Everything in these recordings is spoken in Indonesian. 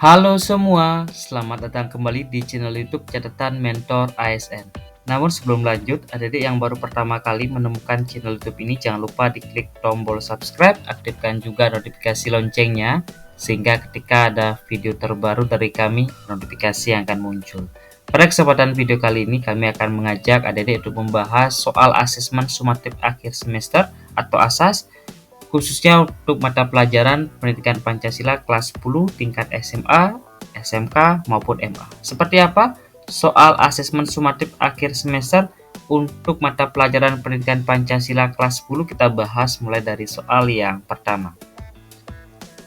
Halo semua, selamat datang kembali di channel YouTube Catatan Mentor ASN. Namun sebelum lanjut, adik-adik yang baru pertama kali menemukan channel YouTube ini, jangan lupa diklik tombol subscribe, aktifkan juga notifikasi loncengnya, sehingga ketika ada video terbaru dari kami, notifikasi yang akan muncul. Pada kesempatan video kali ini, kami akan mengajak adik-adik untuk membahas soal asesmen sumatif akhir semester atau ASAS, khususnya untuk mata pelajaran Pendidikan Pancasila kelas 10 tingkat SMA, SMK, maupun MA. Seperti apa soal asesmen sumatif akhir semester untuk mata pelajaran Pendidikan Pancasila kelas 10? Kita bahas mulai dari soal yang pertama.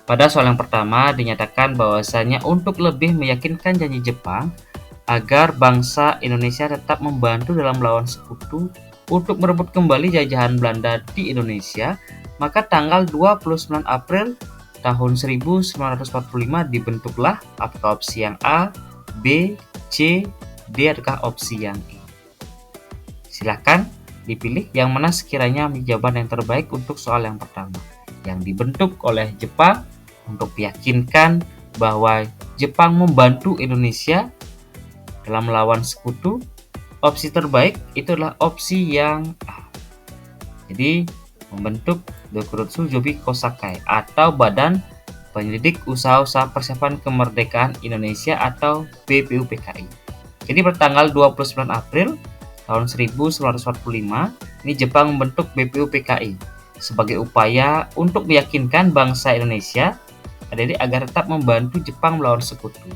Pada soal yang pertama dinyatakan bahwasanya untuk lebih meyakinkan janji Jepang agar bangsa Indonesia tetap membantu dalam melawan sekutu untuk merebut kembali jajahan Belanda di Indonesia, maka tanggal 29 April tahun 1945 dibentuklah apakah opsi yang A, B, C, D ataukah opsi yang E. Silakan dipilih yang mana sekiranya menjadi jawaban yang terbaik untuk soal yang pertama, yang dibentuk oleh Jepang untuk meyakinkan bahwa Jepang membantu Indonesia dalam melawan sekutu. Opsi terbaik itu adalah opsi yang A. Jadi membentuk Dokuretsu Jobi Kosakai atau Badan Penyelidik Usaha-Usaha Persiapan Kemerdekaan Indonesia atau BPUPKI. Jadi bertanggal 29 April tahun 1945, ini Jepang membentuk BPUPKI sebagai upaya untuk meyakinkan bangsa Indonesia agar tetap membantu Jepang melawan sekutu.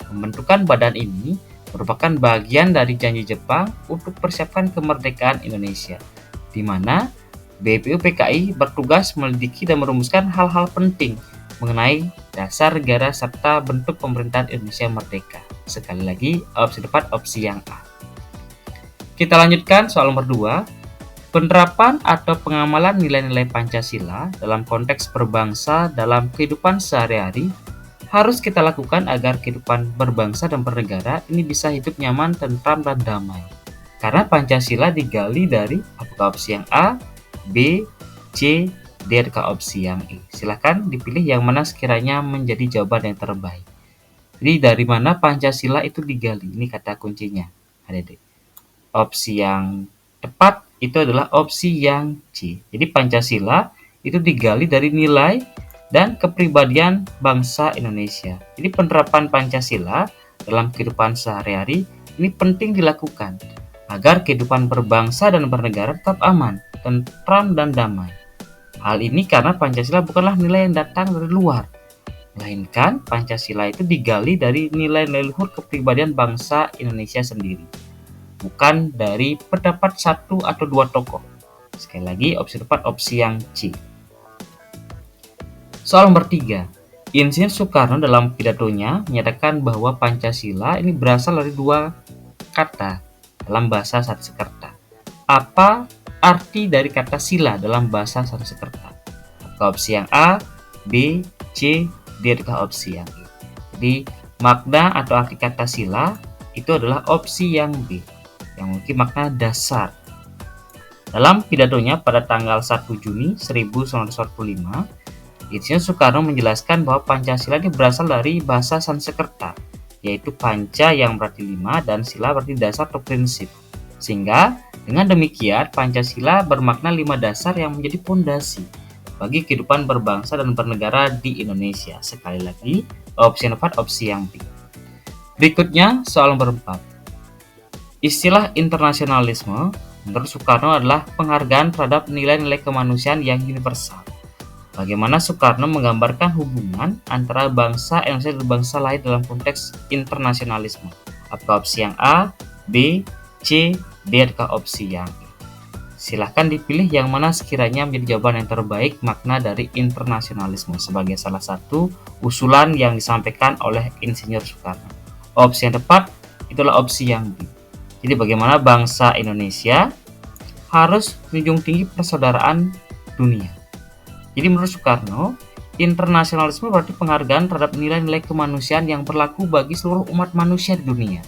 Pembentukan badan ini merupakan bagian dari janji Jepang untuk persiapkan kemerdekaan Indonesia, di mana BPUPKI bertugas melidiki dan merumuskan hal-hal penting mengenai dasar negara serta bentuk pemerintahan Indonesia merdeka. Sekali lagi, opsi tepat opsi yang A. Kita lanjutkan soal nomor 2. Penerapan atau pengamalan nilai-nilai Pancasila dalam konteks berbangsa dalam kehidupan sehari-hari harus kita lakukan agar kehidupan berbangsa dan bernegara ini bisa hidup nyaman, tentram, dan damai. Karena Pancasila digali dari apakah opsi yang A, B, C, D ataukah opsi yang E. Silakan dipilih yang mana sekiranya menjadi jawaban yang terbaik. Jadi dari mana Pancasila itu digali? Ini kata kuncinya. Adik-adik. Opsi yang tepat itu adalah opsi yang C. Jadi Pancasila itu digali dari nilai dan kepribadian bangsa Indonesia. Jadi penerapan Pancasila dalam kehidupan sehari-hari ini penting dilakukan agar kehidupan berbangsa dan bernegara tetap aman, tentram, dan damai. Hal ini karena Pancasila bukanlah nilai yang datang dari luar, melainkan Pancasila itu digali dari nilai-nilai luhur kepribadian bangsa Indonesia sendiri, bukan dari pendapat satu atau dua tokoh. Sekali lagi, opsi tepat opsi yang C. Soal nomor 3. Insinyur Soekarno dalam pidatonya menyatakan bahwa Pancasila ini berasal dari dua kata dalam bahasa Sanskerta. Apa arti dari kata sila dalam bahasa Sanskerta? Apakah opsi yang A, B, C, D ataukah opsi yang E? Jadi makna atau arti kata sila itu adalah opsi yang B, yang memiliki makna dasar. Dalam pidatonya pada tanggal 1 Juni 1945, Insinyur Soekarno menjelaskan bahwa Pancasila ini berasal dari bahasa Sanskerta, yaitu panca yang berarti 5 dan sila berarti dasar atau prinsip. Sehingga dengan demikian Pancasila bermakna 5 dasar yang menjadi fondasi bagi kehidupan berbangsa dan bernegara di Indonesia. Sekali lagi, opsi yang tepat opsi yang B. Berikutnya soal nomor 4. Istilah internasionalisme menurut Soekarno adalah penghargaan terhadap nilai-nilai kemanusiaan yang universal. Bagaimana Soekarno menggambarkan hubungan antara bangsa Indonesia dan bangsa lain dalam konteks internasionalisme? Apakah opsi yang A, B, C, D ataukah opsi yang E? Silahkan dipilih yang mana sekiranya menjadi jawaban yang terbaik makna dari internasionalisme sebagai salah satu usulan yang disampaikan oleh Insinyur Soekarno. Opsi yang tepat itulah opsi yang B. Jadi bagaimana bangsa Indonesia harus menjunjung tinggi persaudaraan dunia. Jadi menurut Soekarno, internasionalisme berarti penghargaan terhadap nilai-nilai kemanusiaan yang berlaku bagi seluruh umat manusia di dunia.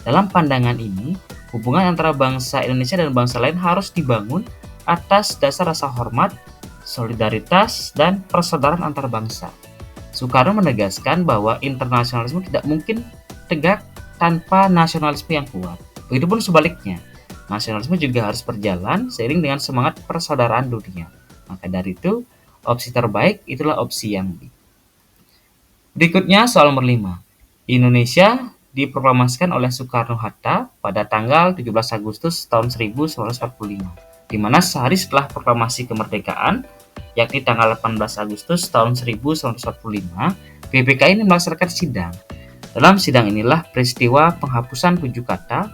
Dalam pandangan ini, hubungan antara bangsa Indonesia dan bangsa lain harus dibangun atas dasar rasa hormat, solidaritas, dan persaudaraan antar bangsa. Soekarno menegaskan bahwa internasionalisme tidak mungkin tegak tanpa nasionalisme yang kuat. Begitupun sebaliknya, nasionalisme juga harus berjalan seiring dengan semangat persaudaraan dunia. Maka dari itu, opsi terbaik itulah opsi yang B. Berikutnya soal nomor 5. Indonesia diproklamasikan oleh Soekarno-Hatta pada tanggal 17 Agustus tahun 1945, di mana sehari setelah proklamasi kemerdekaan, yakni tanggal 18 Agustus tahun 1945, PBKI ini melaksanakan sidang. Dalam sidang inilah peristiwa penghapusan 7 kata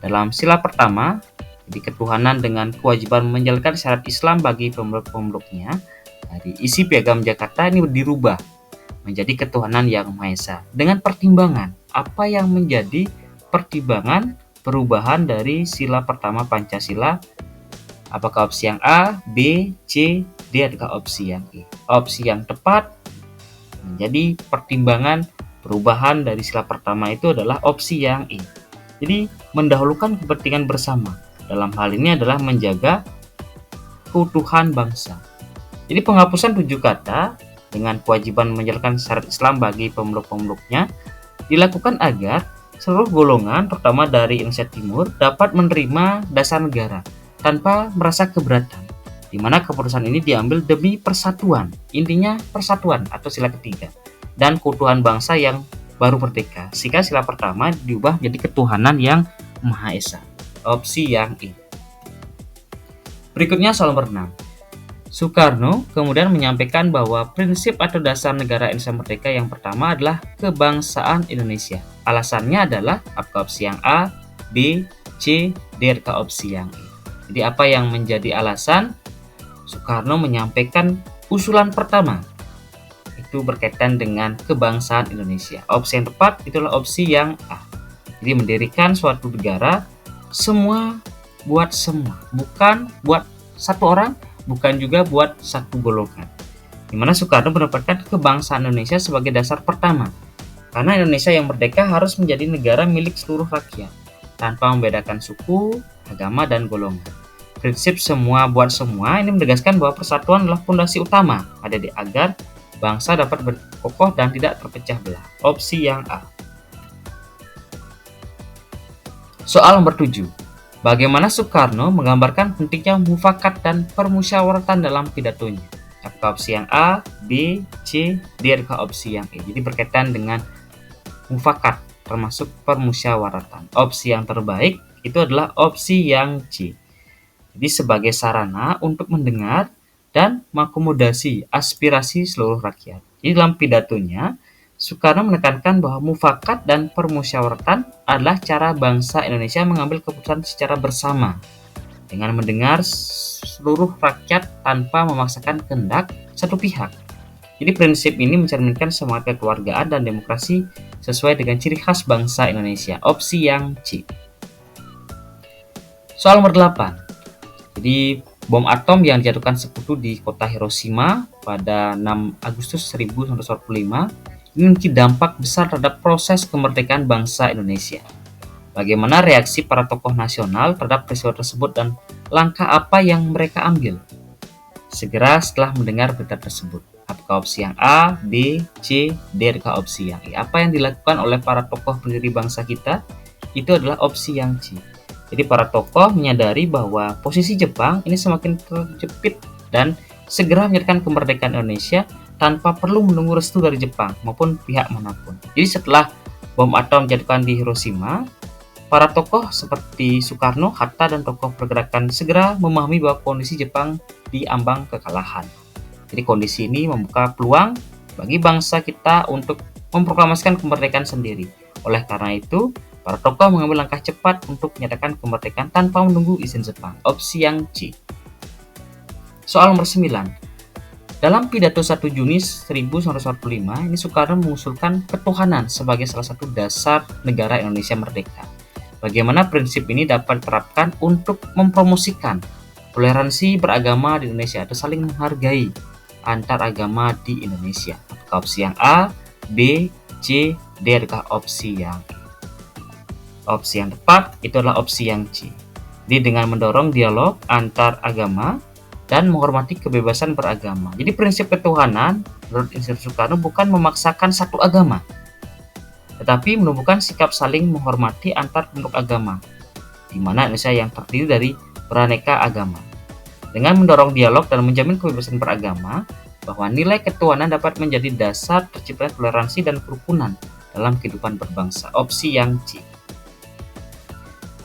dalam sila pertama, jadi ketuhanan dengan kewajiban menjalankan syariat Islam bagi pemeluk-pemeluknya, dari isi Piagam Jakarta ini dirubah menjadi ketuhanan yang Maha Esa dengan pertimbangan apa yang menjadi pertimbangan perubahan dari sila pertama Pancasila. Apakah opsi yang A, B, C, D adalah opsi yang E? Opsi yang tepat menjadi pertimbangan perubahan dari sila pertama itu adalah opsi yang E. Jadi mendahulukan kepentingan bersama. Dalam hal ini adalah menjaga keutuhan bangsa. Jadi penghapusan 7 kata dengan kewajiban menjalankan syariat Islam bagi pemeluk-pemeluknya dilakukan agar seluruh golongan, terutama dari Indonesia Timur, dapat menerima dasar negara tanpa merasa keberatan, di mana keputusan ini diambil demi persatuan, intinya persatuan atau sila ketiga, dan keutuhan bangsa yang baru merdeka, sehingga sila pertama diubah menjadi ketuhanan yang Maha Esa, opsi yang E. Berikutnya soal nomor 6. Soekarno kemudian menyampaikan bahwa prinsip atau dasar negara Indonesia merdeka yang pertama adalah kebangsaan Indonesia. Alasannya adalah apakah opsi yang A, B, C, D atau opsi yang E. Jadi apa yang menjadi alasan Soekarno menyampaikan usulan pertama? Itu berkaitan dengan kebangsaan Indonesia. Opsi yang tepat itulah opsi yang A. Jadi mendirikan suatu negara semua buat semua, bukan buat satu orang, bukan juga buat satu golongan. Di mana Soekarno mendapatkan kebangsaan Indonesia sebagai dasar pertama. Karena Indonesia yang merdeka harus menjadi negara milik seluruh rakyat, tanpa membedakan suku, agama, dan golongan. Prinsip semua buat semua ini menegaskan bahwa persatuan adalah fondasi utama agar bangsa dapat berkokoh dan tidak terpecah belah. Opsi yang A. Soal nomor 7. Bagaimana Soekarno menggambarkan pentingnya mufakat dan permusyawaratan dalam pidatonya? Apakah opsi yang A, B, C, D atau opsi yang E? Jadi berkaitan dengan mufakat termasuk permusyawaratan. Opsi yang terbaik itu adalah opsi yang C. Jadi sebagai sarana untuk mendengar dan mengakomodasi aspirasi seluruh rakyat. Jadi dalam pidatonya, Soekarno menekankan bahwa mufakat dan permusyawaratan adalah cara bangsa Indonesia mengambil keputusan secara bersama dengan mendengar seluruh rakyat tanpa memaksakan kehendak satu pihak. Jadi prinsip ini mencerminkan semangat kekeluargaan dan demokrasi sesuai dengan ciri khas bangsa Indonesia. Opsi yang C. Soal nomor 8. Jadi bom atom yang dijatuhkan sekutu di kota Hiroshima pada 6 Agustus 1945 ini memiliki dampak besar terhadap proses kemerdekaan bangsa Indonesia. Bagaimana reaksi para tokoh nasional terhadap peristiwa tersebut dan langkah apa yang mereka ambil? Segera setelah mendengar berita tersebut. Apakah opsi yang A, B, C, D atau opsi yang E? Apa yang dilakukan oleh para tokoh pendiri bangsa kita? Itu adalah opsi yang C. Jadi para tokoh menyadari bahwa posisi Jepang ini semakin terjepit dan segera menyatakan kemerdekaan Indonesia tanpa perlu menunggu restu dari Jepang maupun pihak manapun. Jadi setelah bom atom dijatuhkan di Hiroshima, para tokoh seperti Soekarno, Hatta, dan tokoh pergerakan segera memahami bahwa kondisi Jepang diambang kekalahan. Jadi kondisi ini membuka peluang bagi bangsa kita untuk memproklamasikan kemerdekaan sendiri. Oleh karena itu, para tokoh mengambil langkah cepat untuk menyatakan kemerdekaan tanpa menunggu izin Jepang. Opsi yang C. Soal nomor 9. Dalam pidato 1 Juni 1945, ini Soekarno mengusulkan ketuhanan sebagai salah satu dasar negara Indonesia merdeka. Bagaimana prinsip ini dapat diterapkan untuk mempromosikan toleransi beragama di Indonesia atau saling menghargai antar agama di Indonesia? Apakah opsi yang A, B, C, D atau opsi yang E? Opsi yang tepat itu adalah opsi yang C. Jadi dengan mendorong dialog antar agama dan menghormati kebebasan beragama. Jadi prinsip ketuhanan menurut Insinyur Soekarno bukan memaksakan satu agama, tetapi menumbuhkan sikap saling menghormati antar penduduk agama, di mana Indonesia yang terdiri dari beraneka agama. Dengan mendorong dialog dan menjamin kebebasan beragama, bahwa nilai ketuhanan dapat menjadi dasar terciptanya toleransi dan kerukunan dalam kehidupan berbangsa. Opsi yang C.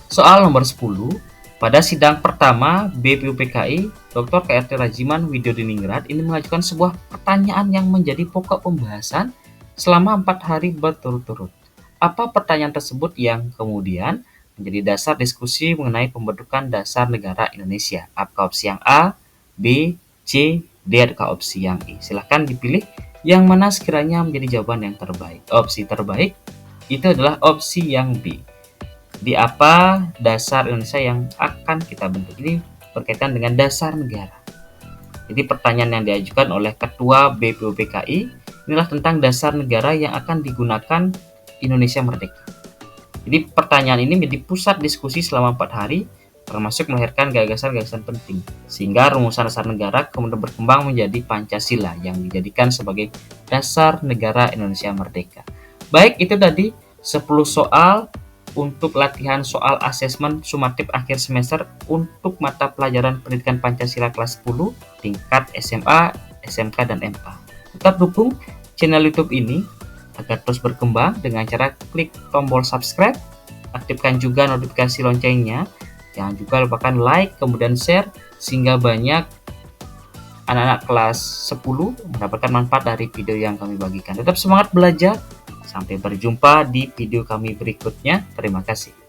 Soal nomor 10. Pada sidang pertama BPUPKI, Dr. KRT Rajiman Widodiningrat ini mengajukan sebuah pertanyaan yang menjadi pokok pembahasan selama 4 hari berturut-turut. Apa pertanyaan tersebut yang kemudian menjadi dasar diskusi mengenai pembentukan dasar negara Indonesia? Apakah opsi yang A, B, C, D, atau opsi yang E? Silahkan dipilih yang mana sekiranya menjadi jawaban yang terbaik. Opsi terbaik itu adalah opsi yang B. Di apa dasar Indonesia yang akan kita bentuk? Ini berkaitan dengan dasar negara. Jadi pertanyaan yang diajukan oleh Ketua BPUPKI inilah tentang dasar negara yang akan digunakan Indonesia merdeka. Jadi pertanyaan ini menjadi pusat diskusi selama 4 hari, termasuk melahirkan gagasan-gagasan penting, sehingga rumusan dasar negara kemudian berkembang menjadi Pancasila yang dijadikan sebagai dasar negara Indonesia merdeka. Baik, itu tadi 10 soal untuk latihan soal asesmen sumatif akhir semester untuk mata pelajaran pendidikan Pancasila kelas 10 tingkat SMA, SMK, dan MA. Tetap dukung channel YouTube ini agar terus berkembang dengan cara klik tombol subscribe, aktifkan juga notifikasi loncengnya. Jangan juga lupakan like, kemudian share, sehingga banyak anak-anak kelas 10 mendapatkan manfaat dari video yang kami bagikan. Tetap semangat belajar, sampai berjumpa di video kami berikutnya. Terima kasih.